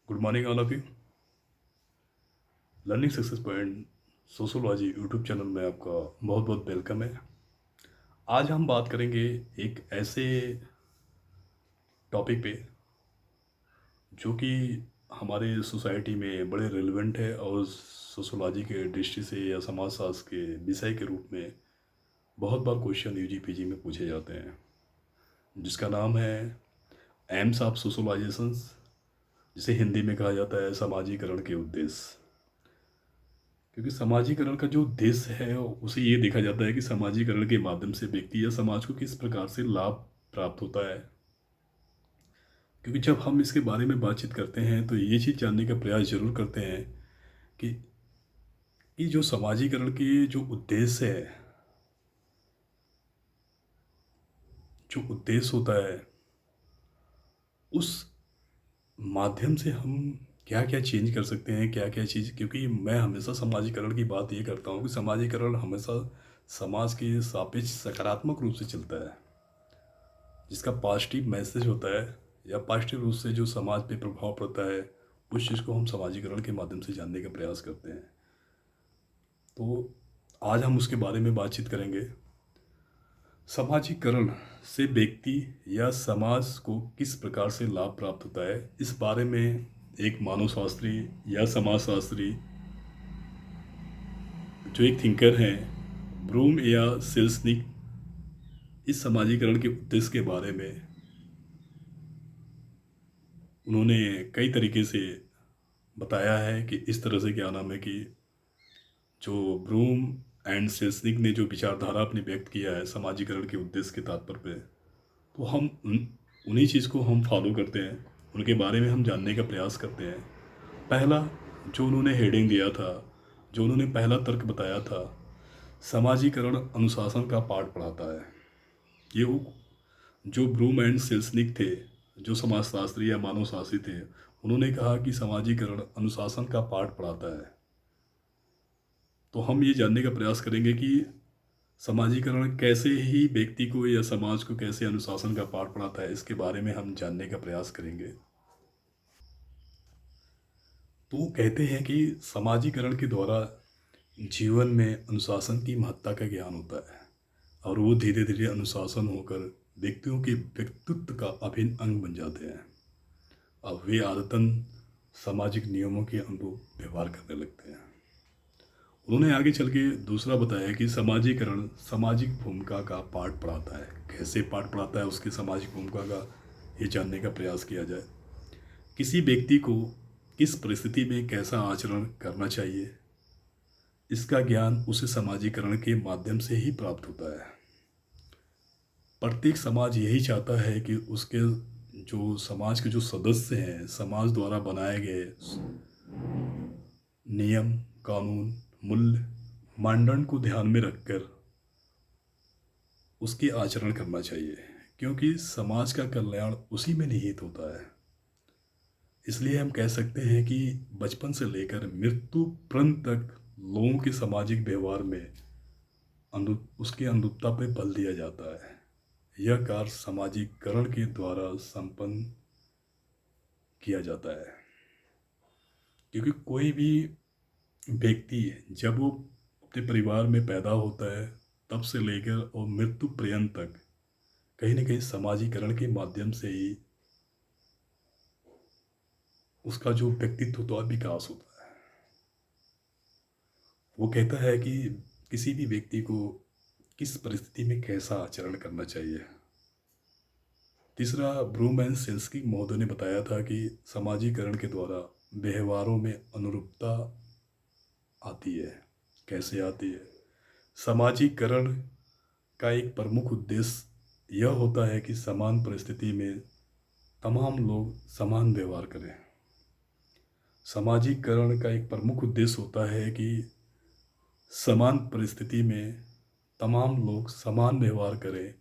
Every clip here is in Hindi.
Good morning all of you. Learning success point sociology YouTube channel में आपका बहुत बहुत वेलकम है। आज हम बात करेंगे एक ऐसे टॉपिक पे जो कि हमारे सोसाइटी में बड़े रिलेवेंट है और सोशोलॉजी के दृष्टि से या समाजशास्त्र के विषय के रूप में बहुत बार क्वेश्चन यूजी पीजी में पूछे जाते हैं, जिसका नाम है एम्स ऑफ सोशोलाइजेशंस, जिसे हिंदी में कहा जाता है समाजीकरण के उद्देश्य। क्योंकि समाजीकरण का जो उद्देश्य है उसे ये देखा जाता है कि समाजीकरण के माध्यम से व्यक्ति या समाज को किस प्रकार से लाभ प्राप्त होता है। क्योंकि जब हम इसके बारे में बातचीत करते हैं तो ये चीज़ जानने का प्रयास जरूर करते हैं कि कि जो समाजीकरण के जो उद्देश्य होता है उस माध्यम से हम क्या क्या चेंज कर सकते हैं, क्या क्या चीज़। क्योंकि मैं हमेशा समाजीकरण की बात ये करता हूँ कि समाजीकरण हमेशा समाज के सापेक्ष सकारात्मक रूप से चलता है, जिसका पॉजिटिव मैसेज होता है या पॉजिटिव रूप से जो समाज पे प्रभाव पड़ता है, उस चीज़ को हम समाजीकरण के माध्यम से जानने का प्रयास करते हैं। तो आज हम उसके बारे में बातचीत करेंगे। समाजीकरण से व्यक्ति या समाज को किस प्रकार से लाभ प्राप्त होता है, इस बारे में एक मानवशास्त्री या समाजशास्त्री जो एक थिंकर हैं, ब्रूम या सेल्सनिक, इस समाजीकरण के उद्देश्य के बारे में उन्होंने कई तरीके से बताया है कि इस तरह से क्या नाम है कि जो ब्रूम एंड सेल्सनिक ने जो विचारधारा अपनी व्यक्त किया है समाजीकरण के उद्देश्य के तात्पर्य पे, तो हम उन्हीं चीज़ को हम फॉलो करते हैं, उनके बारे में हम जानने का प्रयास करते हैं। पहला जो उन्होंने हेडिंग दिया था, जो उन्होंने पहला तर्क बताया था, समाजीकरण अनुशासन का पाठ पढ़ाता है। ये वो जो ब्रूम एंड सेल्सनिक थे, जो समाजशास्त्री या मानवशास्त्री थे, उन्होंने कहा कि समाजीकरण अनुशासन का पाठ पढ़ाता है। तो हम ये जानने का प्रयास करेंगे कि समाजीकरण कैसे ही व्यक्ति को या समाज को कैसे अनुशासन का पाठ पढ़ाता है, इसके बारे में हम जानने का प्रयास करेंगे। तो वो कहते हैं कि समाजीकरण के द्वारा जीवन में अनुशासन की महत्ता का ज्ञान होता है और वो धीरे धीरे अनुशासन होकर व्यक्तियों के व्यक्तित्व का अभिन्न अंग बन जाते हैं। अब वे आदतन सामाजिक नियमों के अनुरूप व्यवहार करने लगते हैं। उन्होंने आगे चल के दूसरा बताया कि समाजीकरण सामाजिक भूमिका का पाठ पढ़ाता है। कैसे पाठ पढ़ाता है, उसकी सामाजिक भूमिका का ये जानने का प्रयास किया जाए। किसी व्यक्ति को किस परिस्थिति में कैसा आचरण करना चाहिए, इसका ज्ञान उसे समाजीकरण के माध्यम से ही प्राप्त होता है। प्रत्येक समाज यही चाहता है कि उसके जो समाज के जो सदस्य हैं, समाज द्वारा बनाए गए नियम, कानून, मूल्य, मानदंड को ध्यान में रखकर उसके आचरण करना चाहिए, क्योंकि समाज का कल्याण उसी में निहित होता है। इसलिए हम कह सकते हैं कि बचपन से लेकर मृत्यु पर्यंत तक लोगों के सामाजिक व्यवहार में उसकी अनुरूपता पर बल दिया जाता है। यह कार्य समाजीकरण के द्वारा संपन्न किया जाता है। क्योंकि कोई भी व्यक्ति जब वो अपने परिवार में पैदा होता है तब से लेकर और मृत्यु पर्यंत तक कहीं न कहीं समाजीकरण के माध्यम से ही उसका जो व्यक्तित्व का विकास होता है। वो कहता है कि किसी भी व्यक्ति को किस परिस्थिति में कैसा आचरण करना चाहिए। तीसरा, ब्रूम एंड सेल्सकी महोदय ने बताया था कि समाजीकरण के द्वारा व्यवहारों में अनुरूपता आती है। कैसे आती है? समाजीकरण का एक प्रमुख उद्देश्य यह होता है कि समान परिस्थिति में तमाम लोग समान व्यवहार करें। समाजीकरण का एक प्रमुख उद्देश्य होता है कि समान परिस्थिति में तमाम लोग समान व्यवहार करें।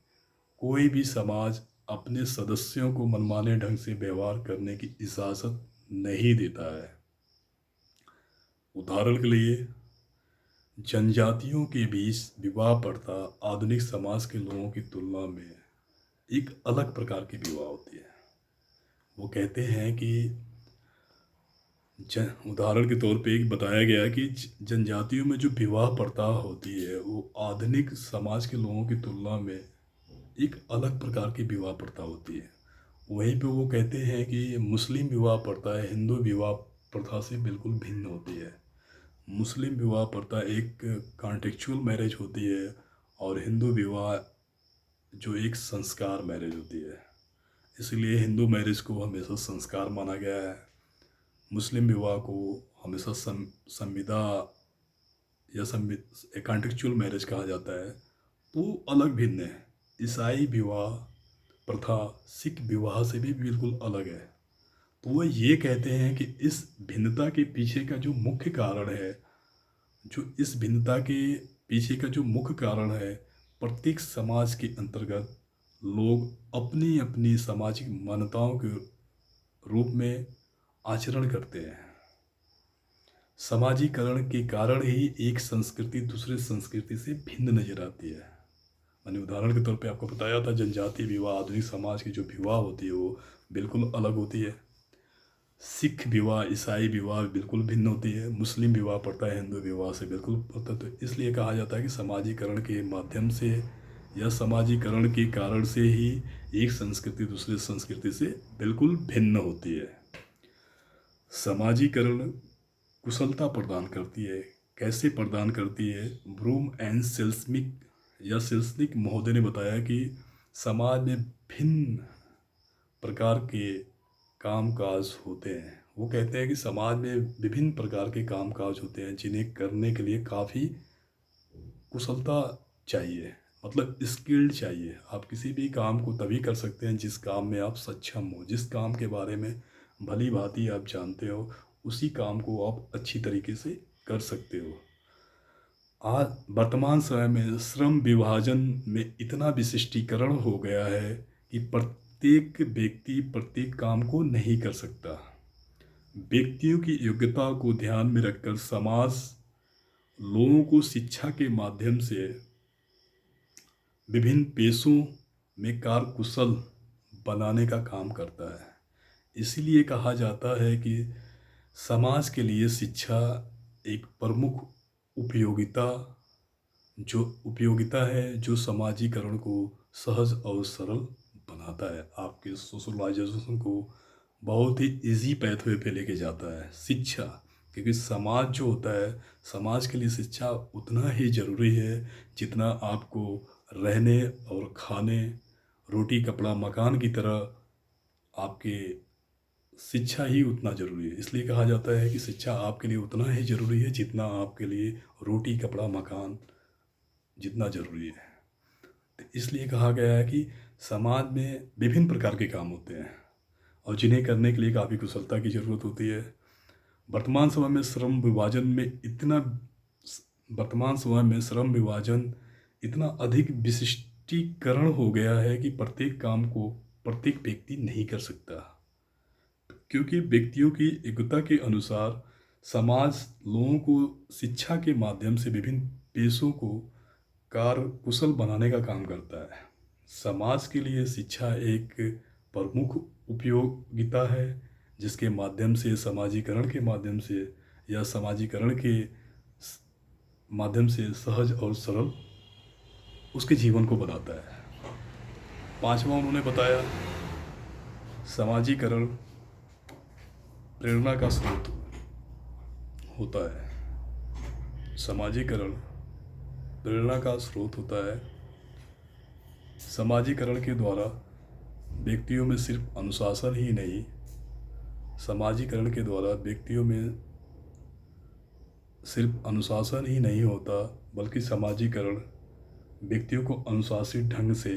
कोई भी समाज अपने सदस्यों को मनमाने ढंग से व्यवहार करने की इजाज़त नहीं देता है। उदाहरण के लिए, जनजातियों के बीच विवाह प्रथा आधुनिक समाज के लोगों की तुलना में एक अलग प्रकार की विवाह होती है। वो कहते हैं कि उदाहरण के तौर पे एक बताया गया कि जनजातियों में जो विवाह प्रथा होती है वो आधुनिक समाज के लोगों की तुलना में एक अलग प्रकार की विवाह प्रथा होती है। वहीं पे वो कहते हैं कि मुस्लिम विवाह प्रथा है हिंदू विवाह प्रथा से बिल्कुल भिन्न होती है। मुस्लिम विवाह प्रथा एक कॉन्टेक्चुअल मैरिज होती है और हिंदू विवाह जो एक संस्कार मैरिज होती है। इसलिए हिंदू मैरिज को हमेशा संस्कार माना गया है। मुस्लिम विवाह को हमेशा संविदा या कॉन्टेक्चुअल मैरिज कहा जाता है। तो अलग भिन्न है। ईसाई विवाह प्रथा सिख विवाह से भी बिल्कुल अलग है। तो वो ये कहते हैं कि इस भिन्नता के पीछे का जो मुख्य कारण है, जो इस भिन्नता के पीछे का जो मुख्य कारण है, प्रत्येक समाज के अंतर्गत लोग अपनी अपनी सामाजिक मान्यताओं के रूप में आचरण करते हैं। समाजीकरण के कारण ही एक संस्कृति दूसरे संस्कृति से भिन्न नजर आती है। मैंने उदाहरण के तौर पे आपको बताया था जनजातीय विवाह आधुनिक समाज की जो विवाह होती है वो बिल्कुल अलग होती है। सिख विवाह ईसाई विवाह बिल्कुल भिन्न होती है। मुस्लिम विवाह पड़ता है हिंदू विवाह से बिल्कुल पड़ता है। तो इसलिए कहा जाता है कि समाजीकरण के माध्यम से या समाजीकरण के कारण से ही एक संस्कृति दूसरी संस्कृति से बिल्कुल भिन्न होती है। समाजीकरण कुशलता प्रदान करती है। कैसे प्रदान करती है? ब्रूम एंड सेल्सनिक महोदय ने बताया कि समाज में भिन्न प्रकार के कामकाज होते हैं। वो कहते हैं कि समाज में विभिन्न प्रकार के कामकाज होते हैं जिन्हें करने के लिए काफ़ी कुशलता चाहिए, मतलब स्किल्ड चाहिए। आप किसी भी काम को तभी कर सकते हैं जिस काम में आप सक्षम हो, जिस काम के बारे में भली भांति आप जानते हो, उसी काम को आप अच्छी तरीके से कर सकते हो। आज वर्तमान समय में श्रम विभाजन में इतना विशिष्टीकरण हो गया है कि प्रत्येक व्यक्ति प्रत्येक काम को नहीं कर सकता। व्यक्तियों की योग्यता को ध्यान में रखकर समाज लोगों को शिक्षा के माध्यम से विभिन्न पेशों में कार्यकुशल बनाने का काम करता है। इसीलिए कहा जाता है कि समाज के लिए शिक्षा एक प्रमुख उपयोगिता उपयोगिता है जो समाजीकरण को सहज और सरल बनाता है। आपके सोशलाइजेशन को बहुत ही इजी पैथवे पे लेके जाता है शिक्षा। क्योंकि समाज जो होता है, समाज के लिए शिक्षा उतना ही ज़रूरी है जितना आपको रहने और खाने, रोटी कपड़ा मकान की तरह आपके शिक्षा ही उतना ज़रूरी है। इसलिए कहा जाता है कि शिक्षा आपके लिए उतना ही ज़रूरी है जितना आपके लिए रोटी कपड़ा मकान जितना ज़रूरी है। तो इसलिए कहा गया है कि समाज में विभिन्न प्रकार के काम होते हैं और जिन्हें करने के लिए काफ़ी कुशलता की ज़रूरत होती है। वर्तमान समय में श्रम विभाजन इतना अधिक विशिष्टीकरण हो गया है कि प्रत्येक काम को प्रत्येक व्यक्ति नहीं कर सकता। क्योंकि व्यक्तियों की योग्यता के अनुसार समाज लोगों को शिक्षा के माध्यम से विभिन्न पेशों को कार्य कुशल बनाने का काम करता है। समाज के लिए शिक्षा एक प्रमुख उपयोगिता है जिसके माध्यम से समाजीकरण के माध्यम से या समाजीकरण के माध्यम से सहज और सरल उसके जीवन को बनाता है। पांचवा उन्होंने बताया समाजीकरण प्रेरणा का स्रोत होता है। समाजीकरण प्रेरणा का स्रोत होता है। समाजीकरण के द्वारा व्यक्तियों में सिर्फ अनुशासन ही नहीं, समाजीकरण के द्वारा व्यक्तियों में सिर्फ अनुशासन ही नहीं होता बल्कि समाजीकरण व्यक्तियों को अनुशासित ढंग से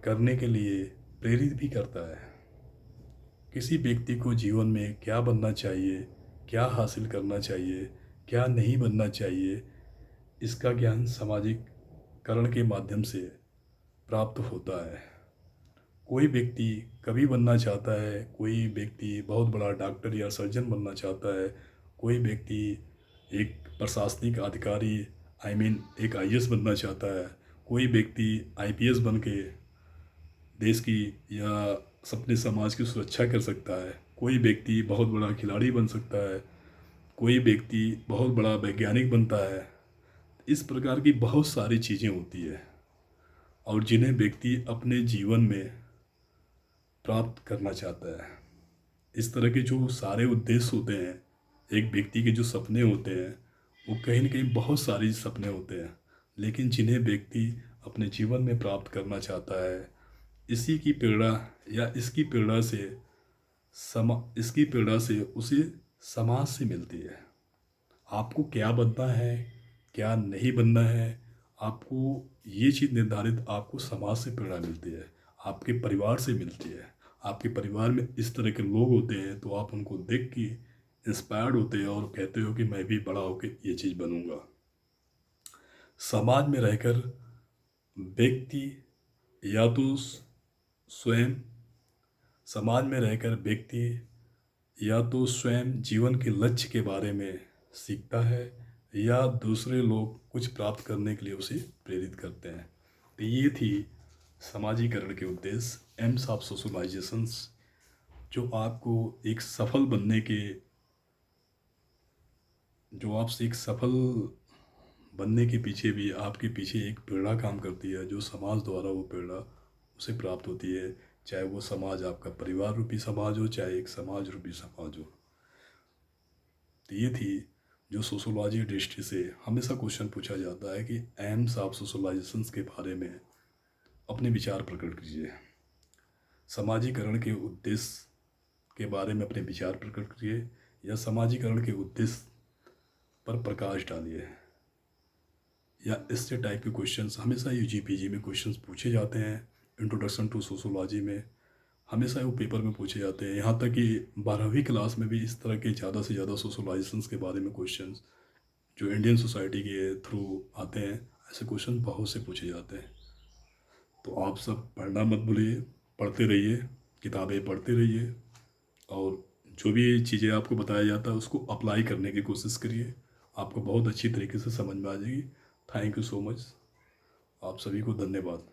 करने के लिए प्रेरित भी करता है। किसी व्यक्ति को जीवन में क्या बनना चाहिए, क्या हासिल करना चाहिए, क्या नहीं बनना चाहिए, इसका ज्ञान समाजीकरण के माध्यम से प्राप्त होता है। कोई व्यक्ति कवि बनना चाहता है, कोई व्यक्ति बहुत बड़ा डॉक्टर या सर्जन बनना चाहता है, कोई व्यक्ति एक प्रशासनिक अधिकारी एक आईएएस बनना चाहता है, कोई व्यक्ति आईपीएस बन के देश की या अपने समाज की सुरक्षा कर सकता है, कोई व्यक्ति बहुत बड़ा खिलाड़ी बन सकता है, कोई व्यक्ति बहुत बड़ा वैज्ञानिक बनता है। इस प्रकार की बहुत सारी चीज़ें होती है और जिन्हें व्यक्ति अपने जीवन में प्राप्त करना चाहता है। इस तरह के जो सारे उद्देश्य होते हैं, एक व्यक्ति के जो सपने होते हैं, वो कहीं न कहीं बहुत सारी सपने होते हैं, लेकिन जिन्हें व्यक्ति अपने जीवन में प्राप्त करना चाहता है, इसी की प्रेरणा या इसकी प्रेरणा से उसे समाज से मिलती है। आपको क्या बनना है, क्या नहीं बनना है, आपको ये चीज़ निर्धारित आपको समाज से प्रेरणा मिलती है, आपके परिवार से मिलती है। आपके परिवार में इस तरह के लोग होते हैं तो आप उनको देख के इंस्पायर्ड होते हैं और कहते हो कि मैं भी बड़ा होकर ये चीज़ बनूंगा। समाज में रहकर व्यक्ति या तो स्वयं समाज में रहकर व्यक्ति या तो स्वयं जीवन के लक्ष्य के बारे में सीखता है या दूसरे लोग कुछ प्राप्त करने के लिए उसे प्रेरित करते हैं। तो ये थी समाजीकरण के उद्देश्य, एम्स ऑफ सोशलाइजेशंस, जो आपको एक सफल बनने के जो आपसे एक सफल बनने के पीछे भी आपके पीछे एक प्रेरणा काम करती है, जो समाज द्वारा वो प्रेरणा उसे प्राप्त होती है, चाहे वो समाज आपका परिवार रूपी समाज हो, चाहे एक समाज रूपी समाज हो। तो ये थी जो सोशोलॉजी दृष्टि से हमेशा क्वेश्चन पूछा जाता है कि एम्स ऑफ सोशलाइजेशंस के बारे में अपने विचार प्रकट कीजिए, समाजीकरण के उद्देश्य के बारे में अपने विचार प्रकट कीजिए या समाजीकरण के उद्देश्य पर प्रकाश डालिए। या इससे टाइप के क्वेश्चंस हमेशा यूजीपीजी में क्वेश्चंस पूछे जाते हैं। इंट्रोडक्शन टू सोशोलॉजी में हमेशा वो पेपर में पूछे जाते हैं, यहाँ तक कि 12वीं क्लास में भी इस तरह के ज़्यादा से ज़्यादा सोशलाइजेशंस के बारे में क्वेश्चंस जो इंडियन सोसाइटी के थ्रू आते हैं, ऐसे क्वेश्चन बहुत से पूछे जाते हैं। तो आप सब पढ़ना मत भूलिए, पढ़ते रहिए, किताबें पढ़ते रहिए और जो भी चीज़ें आपको बताया जाता है उसको अप्लाई करने की कोशिश करिए, आपको बहुत अच्छी तरीके से समझ में आ जाएगी। थैंक यू सो मच, आप सभी को धन्यवाद।